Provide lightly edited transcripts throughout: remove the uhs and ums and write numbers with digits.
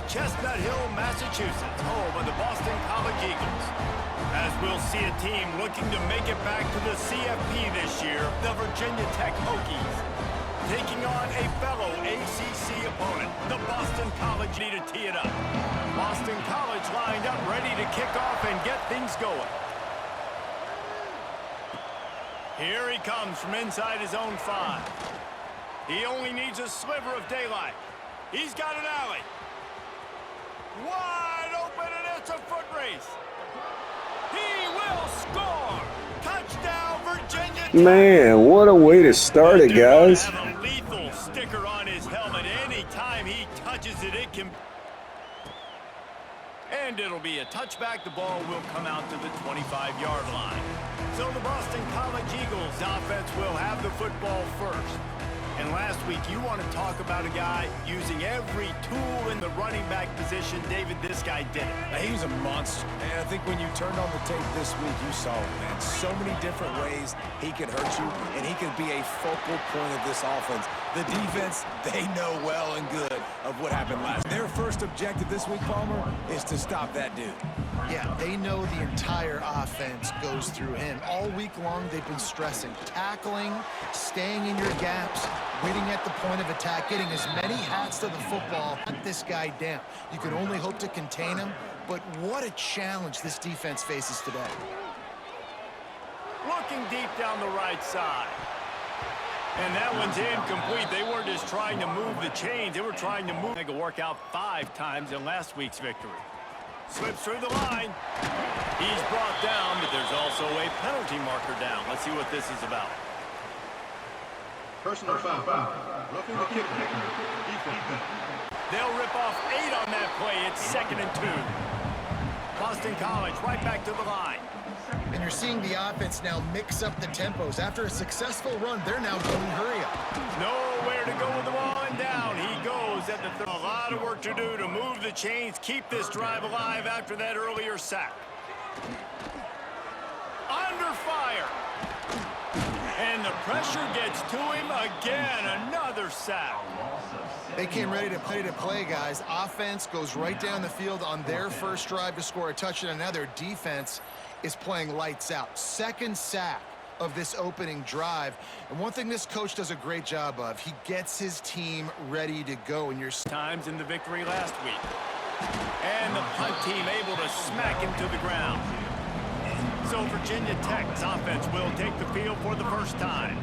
Chestnut Hill, Massachusetts, home of the Boston College Eagles. As we'll see a team looking to make it back to the CFP this year, the Virginia Tech Hokies, taking on a fellow ACC opponent, the Boston College. Need to tee it up. Boston College lined up, ready to kick off and get things going. Here he comes from inside his own 5. He only needs a sliver of daylight. He's got an alley. Wide open, and it's a foot race. He will score. Touchdown, Virginia Tech. Man, what a way to start it, guys. Have a lethal sticker on his helmet. Anytime he touches it, it can... And it'll be a touchback. The ball will come out to the 25-yard line. So the Boston College Eagles offense will have the football first. And last week, you want to talk about a guy using every tool in the running back position. David, this guy did it. He was a monster. And I think when you turned on the tape this week, you saw it, man. So many different ways he could hurt you, and he could be a focal point of this offense. The defense, they know well and good of what happened last. Their first objective this week, Palmer, is to stop that dude. Yeah, they know the entire offense goes through him. All week long, they've been stressing. Tackling, staying in your gaps, winning at the point of attack, getting as many hats to the football. Hunt this guy down. You can only hope to contain him, but what a challenge this defense faces today. Looking deep down the right side. And that one's incomplete. They weren't just trying to move the chains. They were trying to move. They could work out 5 times in last week's victory. Slips through the line. He's brought down, but there's also a penalty marker down. Let's see what this is about. Personal foul. Roughing the kicker. Defense. They'll rip off 8 on that play. It's 2nd and 2. Boston College right back to the line. And you're seeing the offense now mix up the tempos. After a successful run, they're now going hurry up. Nowhere to go with the ball, and down he goes at the third. A lot of work to do to move the chains, keep this drive alive after that earlier sack. Under fire. And the pressure gets to him again. Another sack. They came ready to play, guys. Offense goes right down the field on their first drive to score a touchdown. Now their defense is playing lights out. 2nd sack of this opening drive. And one thing this coach does a great job of, he gets his team ready to go. And you're times in the victory last week. And the punt team able to smack him to the ground. So Virginia Tech's offense will take the field for the first time.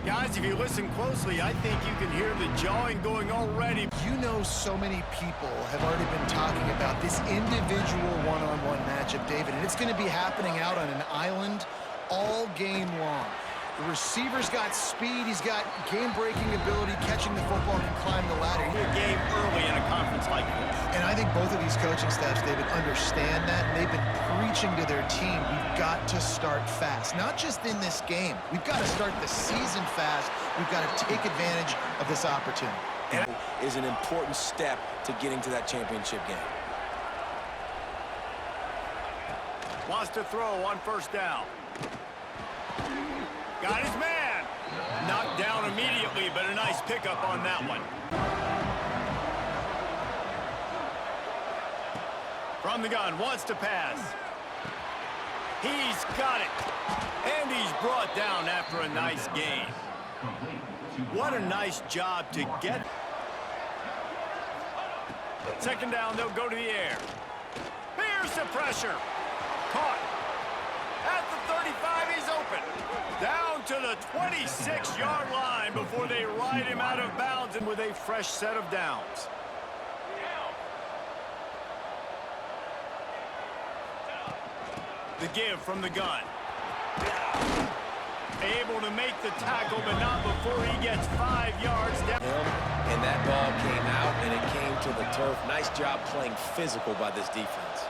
Guys, if you listen closely, I think you can hear the jawing going already. You know, so many people have already been talking about this individual one-on-one matchup, David, and it's going to be happening out on an island all game long. The receiver's got speed, he's got game-breaking ability, catching the football, and climb the ladder. Your game early in a conference like this. And I think both of these coaching staffs, David, understand that, and they've been preaching to their team, we've got to start fast. Not just in this game. We've got to start the season fast. We've got to take advantage of this opportunity. And it is an important step to getting to that championship game. Wants to throw on 1st down. Got his man. Knocked down immediately, but a nice pickup on that one. From the gun, wants to pass. He's got it. And he's brought down after a nice gain. What a nice job to get. 2nd down, they'll go to the air. Here's the pressure. Caught. At the 35, he's open. Down to the 26-yard line before they ride him out of bounds and with a fresh set of downs. The give from the gun. Able to make the tackle, but not before he gets 5 yards down. And that ball came out, and it came to the turf. Nice job playing physical by this defense.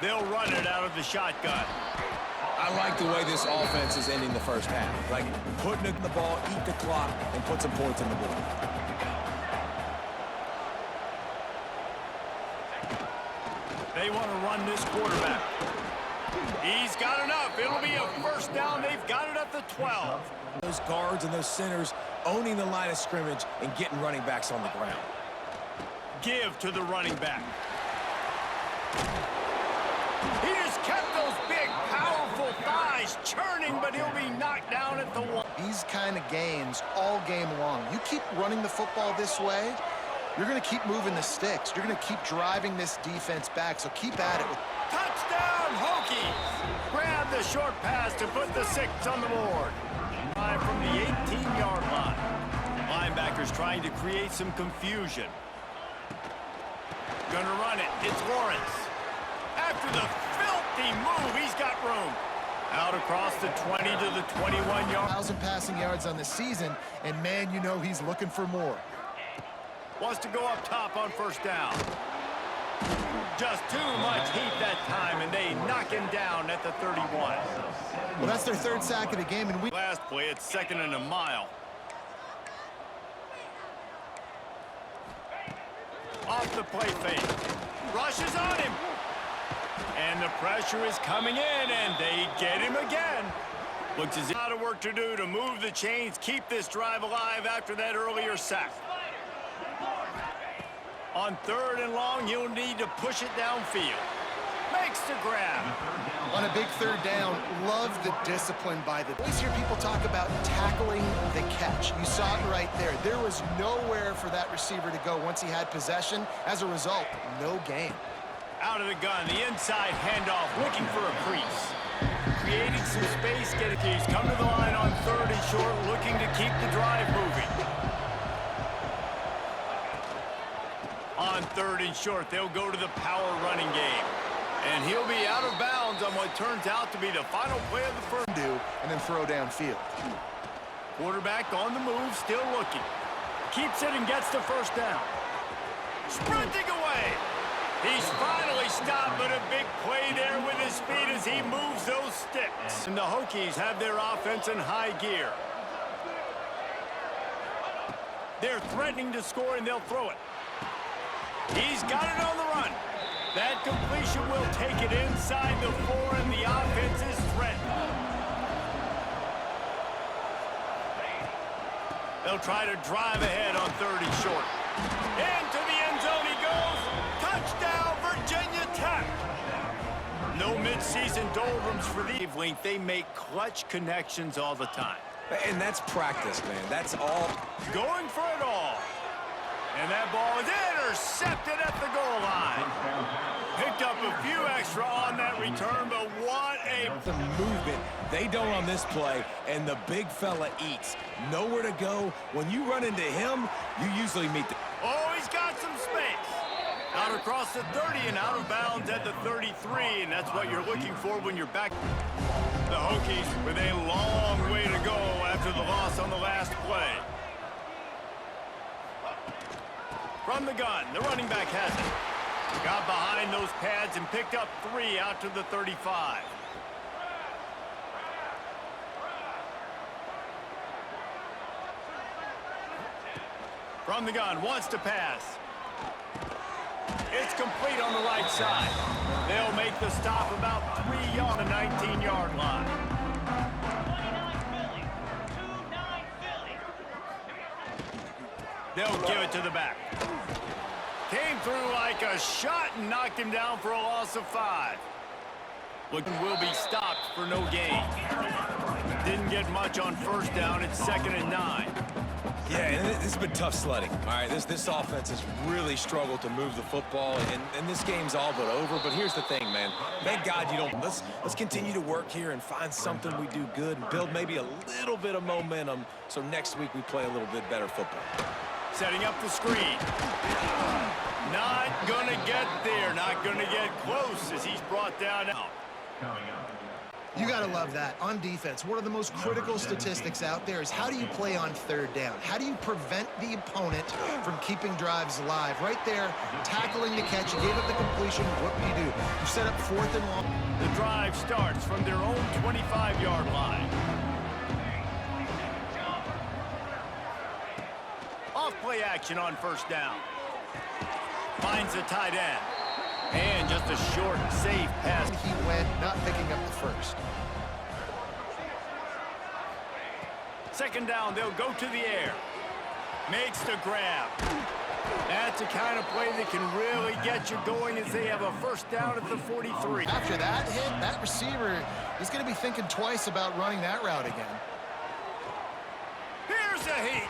They'll run it out of the shotgun. I like the way this offense is ending the first half. Like putting it in the ball, eat the clock, and put some points on the board. They want to run this quarterback. He's got enough. It'll be a 1st down. They've got it at the 12. Those guards and those centers owning the line of scrimmage and getting running backs on the ground. Give to the running back. He just kept those big, powerful thighs churning, but he'll be knocked down at the one. These kind of gains all game long. You keep running the football this way, you're going to keep moving the sticks. You're going to keep driving this defense back, so keep at it. Touchdown, Hokies! Grab the short pass to put the 6 on the board. From the 18-yard line. Linebackers trying to create some confusion. Gonna run it. It's Lawrence. After the filthy move, he's got room. Out across the 20 to the 21-yard. 1,000 passing yards on the season, and man, you know he's looking for more. Wants to go up top on first down. Just too much heat that time, and they knock him down at the 31. Well, that's their 3rd sack of the game, and Last play, it's 2nd and a mile. Off the play fake. Rushes on him. And the pressure is coming in, and they get him again. Looks as if a lot of work to do to move the chains, keep this drive alive after that earlier sack. On 3rd and long, he'll need to push it downfield. Makes the grab. on a big 3rd down, love the discipline by the... Always hear people talk about tackling the catch. You saw it right there. There was nowhere for that receiver to go once he had possession. As a result, no gain. Out of the gun, the inside handoff, looking for a crease. Creating some space, get it. He's come to the line on 3rd and short, looking to keep the drive moving. On 3rd and short, they'll go to the power running game. And he'll be out of bounds on what turns out to be the final play of the first. And then throw downfield. Quarterback on the move, still looking. Keeps it and gets the first down. Sprinting away. He's finally stopped, but a big play there with his speed as he moves those sticks. And the Hokies have their offense in high gear. They're threatening to score, and they'll throw it. He's got it on the run. That completion will take it inside the 4, and the offense is threatened. They'll try to drive ahead on 3rd and short. Into the end zone he goes. Touchdown, Virginia Tech. No midseason doldrums for the length. They make clutch connections all the time. And that's practice, man. That's all. Going for it all. And that ball is intercepted at the goal line. Picked up a few extra on that return, but what a... The movement they don't on this play, and the big fella eats. Nowhere to go. When you run into him, you usually meet the... Oh, he's got some space. Out across the 30 and out of bounds at the 33, and that's what you're looking for when you're back. The Hokies with a long way to go after the loss on the last play. From the gun, the running back has it. Got behind those pads and picked up 3 out to the 35. From the gun, wants to pass. It's complete on the right side. They'll make the stop about 3 on the 19-yard line. They'll give it to the back. Came through like a shot and knocked him down for a loss of 5. Looking will be stopped for no gain. Didn't get much on first down. It's 2nd and 9. Yeah, and this has been tough sledding. All right, this offense has really struggled to move the football, and this game's all but over. But here's the thing, man. Thank God you don't. Let's continue to work here and find something we do good and build maybe a little bit of momentum so next week we play a little bit better football. Setting up the screen. Not gonna get there. Not gonna get close as he's brought down out. You got to love that. On defense, one of the most critical statistics out there is how do you play on 3rd down? How do you prevent the opponent from keeping drives alive? Right there, tackling the catch. You gave up the completion. What do? You set up 4th and long. The drive starts from their own 25-yard line. Off play action on first down. Finds the tight end. And just a short, safe pass. He went, not picking up the first. second down, they'll go to the air. Makes the grab. That's the kind of play that can really get you going as they have a first down at the 43. After that hit, that receiver is going to be thinking twice about running that route again. Here's a heat.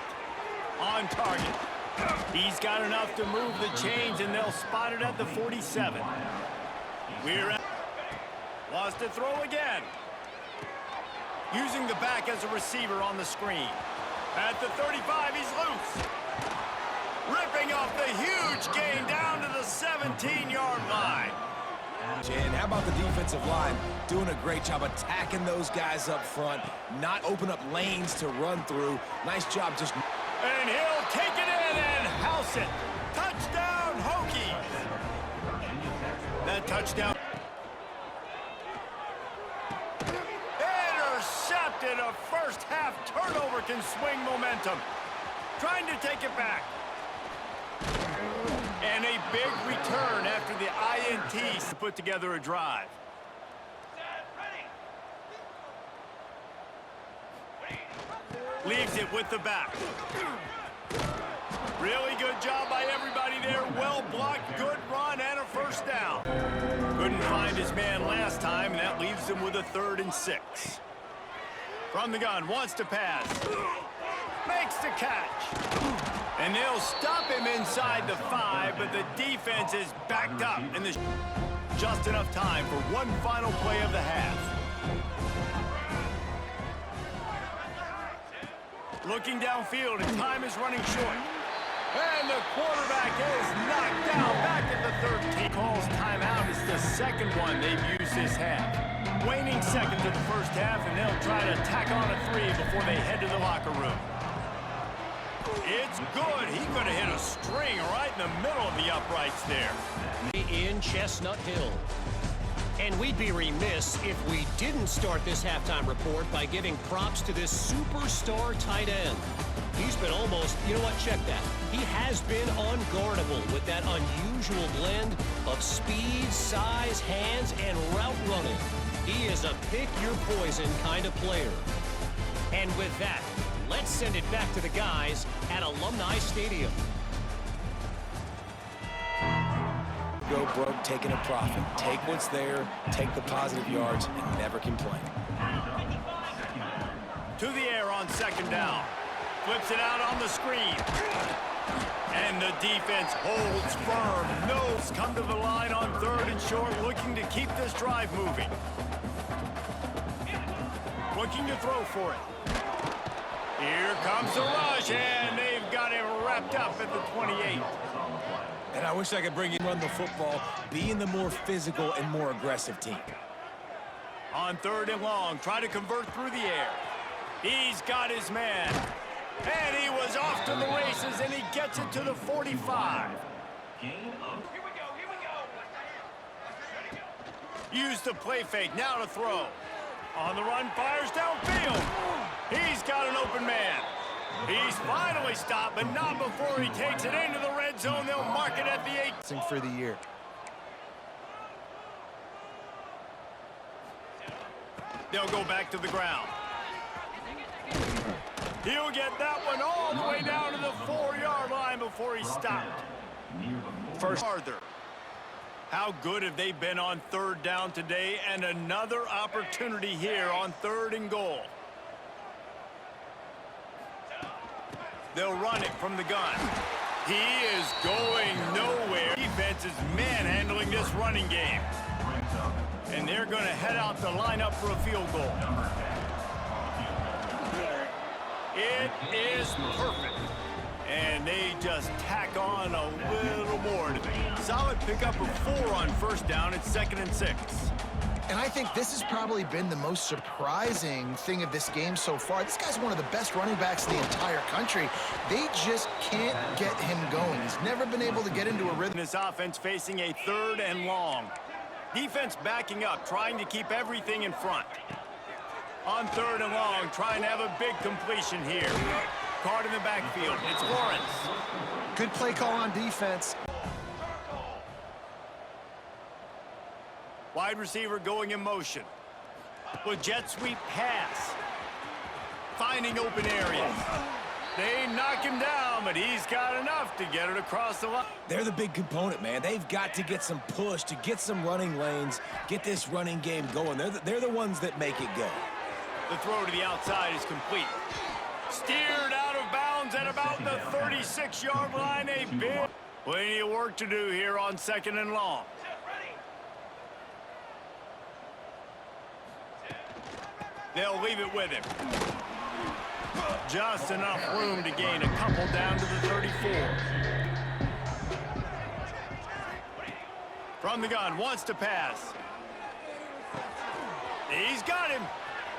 On target. He's got enough to move the chains, and they'll spot it at the 47. We're at. Wants to throw again. Using the back as a receiver on the screen. At the 35, he's loose. Ripping off the huge gain down to the 17-yard line. And how about the defensive line doing a great job attacking those guys up front, not open up lanes to run through. Nice job just... And he'll take it in and house it. Touchdown, Hokies. That touchdown. Intercepted. A first half turnover can swing momentum. Trying to take it back. And a big return after the INT to put together a drive. Leaves it with the back. Really good job by everybody there. Well blocked, good run, and a first down. Couldn't find his man last time, and that leaves him with a 3rd and 6. From the gun, wants to pass. Makes the catch. And they'll stop him inside the 5, but the defense is backed up. And there's just enough time for one final play of the half. Looking downfield, and time is running short. And the quarterback is knocked down back at the 13. Calls timeout. It's the second one they've used this half. Waning second to the first half, and they'll try to tack on a 3 before they head to the locker room. It's good. He could have hit a string right in the middle of the uprights there. In Chestnut Hill. And we'd be remiss if we didn't start this halftime report by giving props to this superstar tight end. He's been almost, you know what, check that. He has been unguardable with that unusual blend of speed, size, hands, and route running. He is a pick-your-poison kind of player. And with that, let's send it back to the guys at Alumni Stadium. Go broke, taking a profit. Take what's there, take the positive yards, and never complain. To the air on second down. Flips it out on the screen. And the defense holds firm. Knows come to the line on 3rd and short, looking to keep this drive moving. Looking to throw for it. Here comes the rush, and they've got him wrapped up at the 28. And I wish I could bring you run the football, being the more physical and more aggressive team. On 3rd and long, try to convert through the air. He's got his man. And he was off to the races, and he gets it to the 45. Here we go. Use the play fake, now to throw. On the run, fires downfield. He's got an open man. He's finally stopped, but not before he takes it into the red zone. They'll mark it at the 8. For the year. They'll go back to the ground. He'll get that one all the way down to the 4-yard line before he stopped. First farther. How good have they been on 3rd down today? And another opportunity here on 3rd and goal. They'll run it from the gun. He is going nowhere. Defense is manhandling this running game. And they're going to head out to line up for a field goal. It is perfect. And they just tack on a little more. Solid pickup of 4 on first down. It's 2nd and 6. And I think this has probably been the most surprising thing of this game so far. This guy's one of the best running backs in the entire country. They just can't get him going. He's never been able to get into a rhythm. This offense facing a 3rd and long. Defense backing up, trying to keep everything in front. On 3rd and long, trying to have a big completion here. Caught in the backfield. It's Lawrence. Good play call on defense. Wide receiver going in motion. With jet sweep pass. finding open areas. They knock him down, but he's got enough to get it across the line. They're the big component, man. They've got to get some push, to get some running lanes, get this running game going. They're the ones that make it go. The throw to the outside is complete. Steered out of bounds at about the 36-yard line. A big plenty of work to do here on 2nd and long. They'll leave it with him. Just enough room to gain a couple down to the 34. From the gun, wants to pass. He's got him.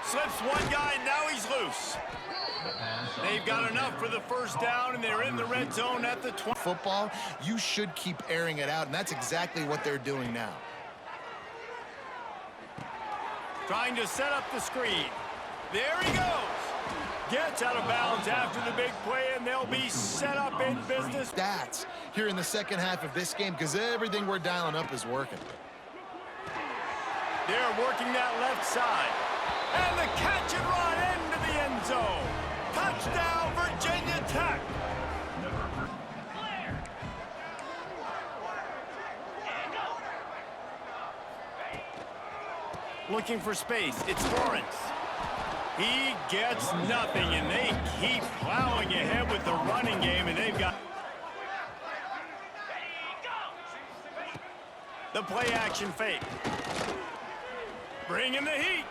Slips one guy, now he's loose. They've got enough for the first down, and they're in the red zone at the 20. Football, you should keep airing it out, and that's exactly what they're doing now. Trying to set up the screen. There he goes. Gets out of bounds after the big play, and they'll be set up in business. Stats here in the second half of this game, because everything we're dialing up is working. They're working that left side. And the catch and run into the end zone. Touchdown, Virginia Tech. Looking for space. It's Lawrence. He gets nothing, and they keep plowing ahead with the running game, and they've got the play action fake. Bring in the heat.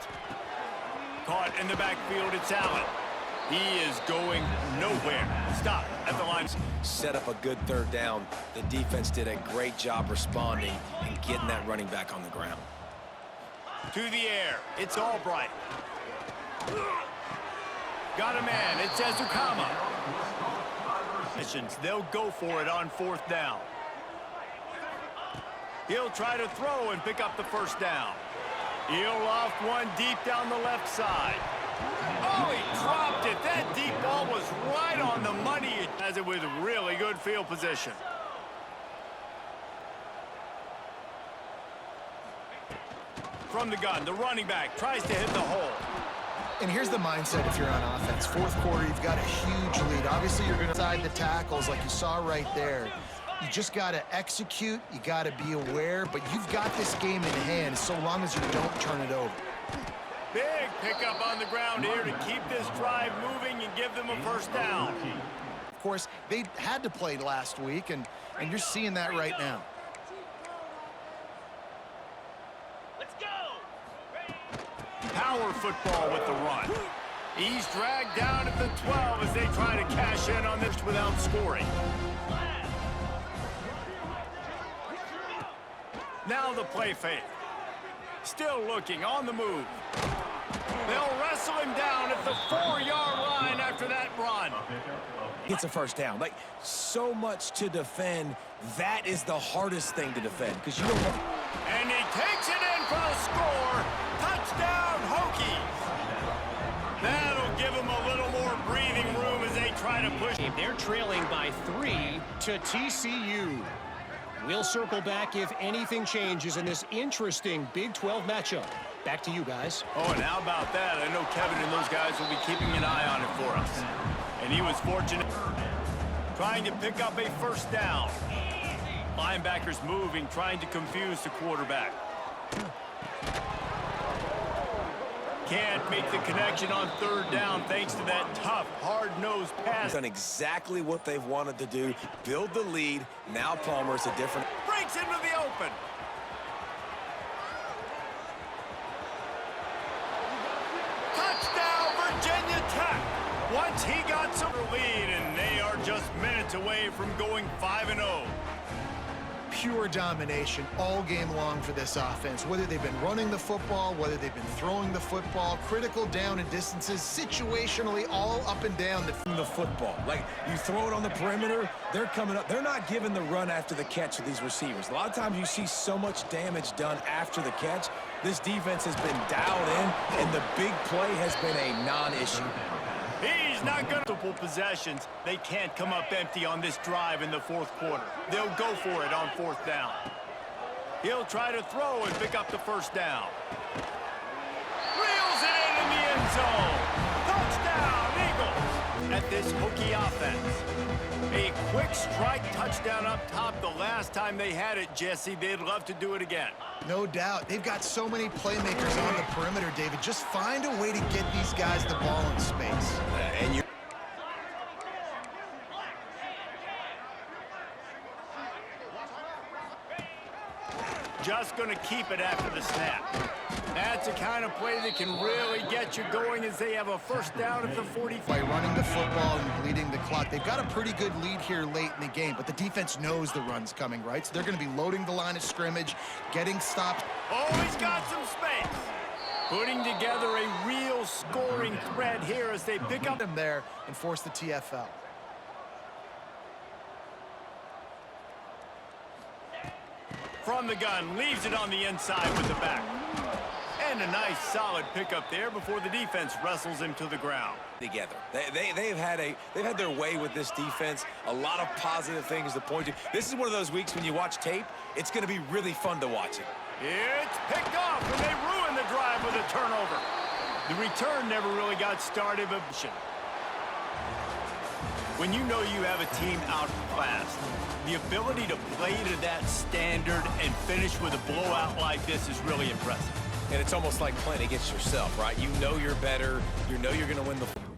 Caught in the backfield, it's Allen. He is going nowhere. Stop at the line. Set up a good third down. The defense did a great job responding and getting that running back on the ground. To the air, it's Albright. Got a man, it's Ezukama. They'll go for it on 4th down. He'll try to throw and pick up the first down. He'll loft one deep down the left side. Oh, he dropped it. That deep ball was right on the money. It has it with really good field position. From the gun, the running back tries to hit the hole. And here's the mindset if you're on offense. 4th quarter, you've got a huge lead. Obviously, you're going to side the tackles like you saw right there. You just got to execute. You got to be aware. But you've got this game in hand so long as you don't turn it over. Big pickup on the ground here to keep this drive moving and give them a first down. Of course, they had to play last week, and you're seeing that right now. Power football with the run. He's dragged down at the 12 as they try to cash in on this without scoring. Now the play fake. Still looking on the move. They'll wrestle him down at the 4-yard line after that run. Gets a first down. Like, so much to defend. That is the hardest thing to defend because you don't know. And he takes it in for the score. Touchdown, Hokies. That'll give them a little more breathing room as they try to push. They're trailing by 3 to TCU. We'll circle back if anything changes in this interesting Big 12 matchup. Back to you guys. Oh, and how about that? I know Kevin and those guys will be keeping an eye on it for us. And he was fortunate. Trying to pick up a first down. Linebackers moving, trying to confuse the quarterback. Can't make the connection on 3rd down thanks to that tough, hard-nosed pass. Done exactly what they've wanted to do. Build the lead. Now Palmer's a different. Breaks into the open. Touchdown, Virginia Tech. Once he got some lead, and they are just minutes away from going 5-0. Pure domination all game long for this offense. Whether they've been running the football, whether they've been throwing the football, critical down and distances, situationally all up and down The football. Like, you throw it on the perimeter, they're coming up. They're not giving the run after the catch with these receivers. A lot of times you see so much damage done after the catch. This defense has been dialed in, and the big play has been a non-issue. He's not going to multiple possessions. They can't come up empty on this drive in the 4th quarter. They'll go for it on 4th down. He'll try to throw and pick up the first down. Reels it in the end zone. Touchdown, at this Hokie offense. A quick strike touchdown up top the last time they had it, Jesse. They'd love to do it again. No doubt. They've got so many playmakers on the perimeter, David. Just find a way to get these guys the ball in space. And you Just going to keep it after the snap. That's the kind of play that can really get you going as they have a first down at the 45. By running the football and bleeding the clock, they've got a pretty good lead here late in the game, but the defense knows the run's coming, right? So they're going to be loading the line of scrimmage, getting stopped. Oh, he's got some space. Putting together a real scoring threat here as they pick up them there and force the TFL. from the gun, leaves it on the inside with the back. And a nice solid pickup there before the defense wrestles him to the ground. Together. They've had their way with this defense. A lot of positive things to point to. This is one of those weeks when you watch tape, it's going to be really fun to watch it. It's picked off, and they ruin the drive with a turnover. The return never really got started, but when you know you have a team outclassed, the ability to play to that standard and finish with a blowout like this is really impressive. And it's almost like playing against yourself, right? You know you're better. You know you're going to win the